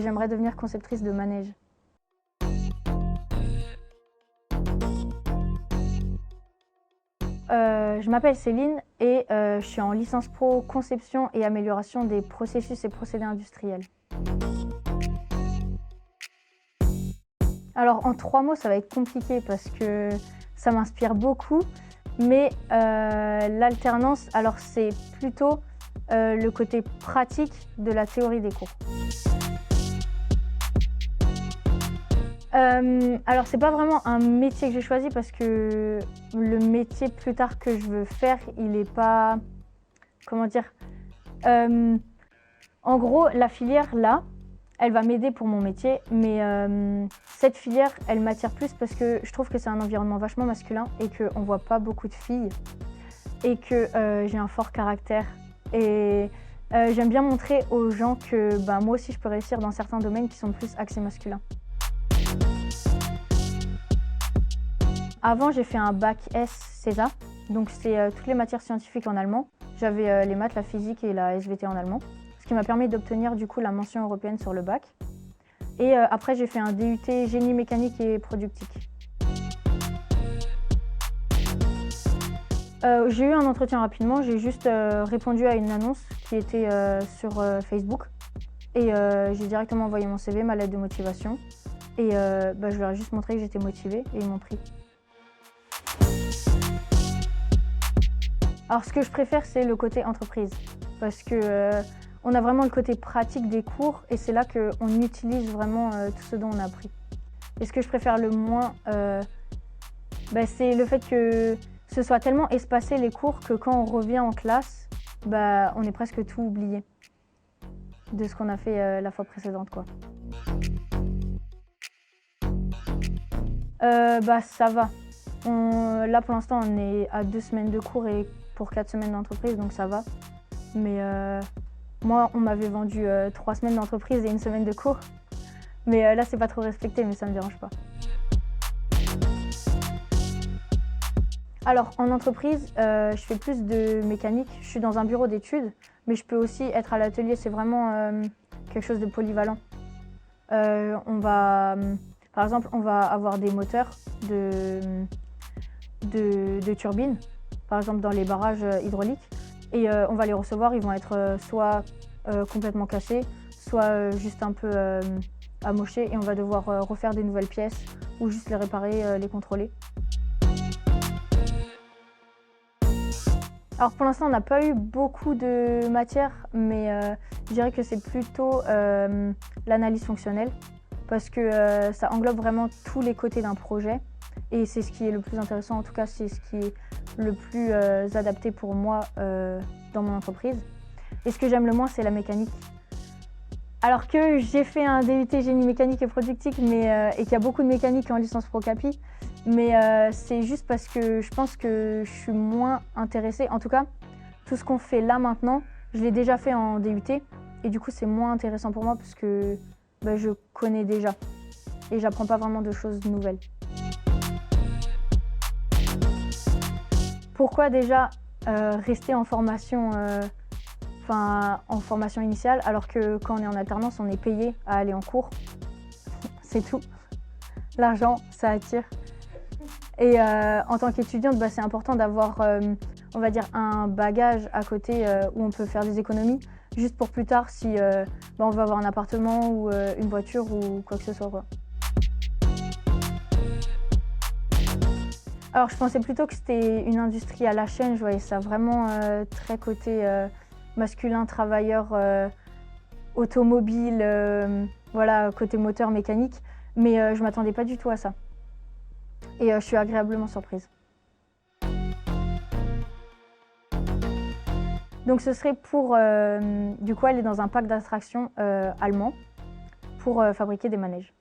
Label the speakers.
Speaker 1: J'aimerais devenir conceptrice de manège. Je m'appelle Céline et je suis en licence pro conception et amélioration des processus et procédés industriels. Alors en 3 mots, ça va être compliqué parce que ça m'inspire beaucoup, mais l'alternance, alors c'est plutôt le côté pratique de la théorie des cours. Alors c'est pas vraiment un métier que j'ai choisi parce que le métier plus tard que je veux faire, il est pas... Comment dire? En gros, la filière là, elle va m'aider pour mon métier, mais cette filière, elle m'attire plus parce que je trouve que c'est un environnement vachement masculin et qu'on voit pas beaucoup de filles et que j'ai un fort caractère. Et j'aime bien montrer aux gens que moi aussi je peux réussir dans certains domaines qui sont plus axés masculins. Avant, j'ai fait un bac S CESA, donc c'est toutes les matières scientifiques en allemand. J'avais les maths, la physique et la SVT en allemand, ce qui m'a permis d'obtenir du coup la mention européenne sur le bac. Et après, j'ai fait un DUT génie mécanique et productique. J'ai eu un entretien rapidement, j'ai juste répondu à une annonce qui était sur Facebook. Et j'ai directement envoyé mon CV, ma lettre de motivation. Et je leur ai juste montré que j'étais motivée et ils m'ont pris. Alors ce que je préfère, c'est le côté entreprise. Parce que on a vraiment le côté pratique des cours et c'est là qu'on utilise vraiment tout ce dont on a appris. Et ce que je préfère le moins, c'est le fait que ce soit tellement espacé les cours que quand on revient en classe, on est presque tout oublié de ce qu'on a fait la fois précédente, quoi. Ça va. Là pour l'instant on est à 2 semaines de cours et pour 4 semaines d'entreprise, donc ça va. Mais moi on m'avait vendu 3 semaines d'entreprise et 1 semaine de cours. Mais là c'est pas trop respecté, mais ça me dérange pas. Alors en entreprise, je fais plus de mécanique. Je suis dans un bureau d'études, mais je peux aussi être à l'atelier. C'est vraiment quelque chose de polyvalent. Par exemple, on va avoir des moteurs de turbines, par exemple dans les barrages hydrauliques. Et on va les recevoir, ils vont être soit complètement cassés, soit juste un peu amochés et on va devoir refaire des nouvelles pièces ou juste les réparer, les contrôler. Alors pour l'instant, on n'a pas eu beaucoup de matières, mais je dirais que c'est plutôt l'analyse fonctionnelle parce que ça englobe vraiment tous les côtés d'un projet et c'est ce qui est le plus intéressant, en tout cas c'est ce qui est le plus adapté pour moi dans mon entreprise. Et ce que j'aime le moins, c'est la mécanique. Alors que j'ai fait un DUT génie mécanique et productique et qu'il y a beaucoup de mécanique en licence pro capi, mais c'est juste parce que je pense que je suis moins intéressée. En tout cas, tout ce qu'on fait là maintenant, je l'ai déjà fait en DUT et du coup c'est moins intéressant pour moi parce que je connais déjà et j'apprends pas vraiment de choses nouvelles. Pourquoi déjà rester en formation initiale alors que quand on est en alternance, on est payé à aller en cours? C'est tout. L'argent, ça attire. Et en tant qu'étudiante, c'est important d'avoir, on va dire, un bagage à côté où on peut faire des économies, juste pour plus tard si on veut avoir un appartement ou une voiture ou quoi que ce soit, quoi. Alors je pensais plutôt que c'était une industrie à la chaîne, je voyais ça vraiment très côté masculin, travailleur, automobile, voilà, côté moteur, mécanique, mais je m'attendais pas du tout à ça. Et je suis agréablement surprise. Donc ce serait pour du coup aller dans un parc d'attractions allemand pour fabriquer des manèges.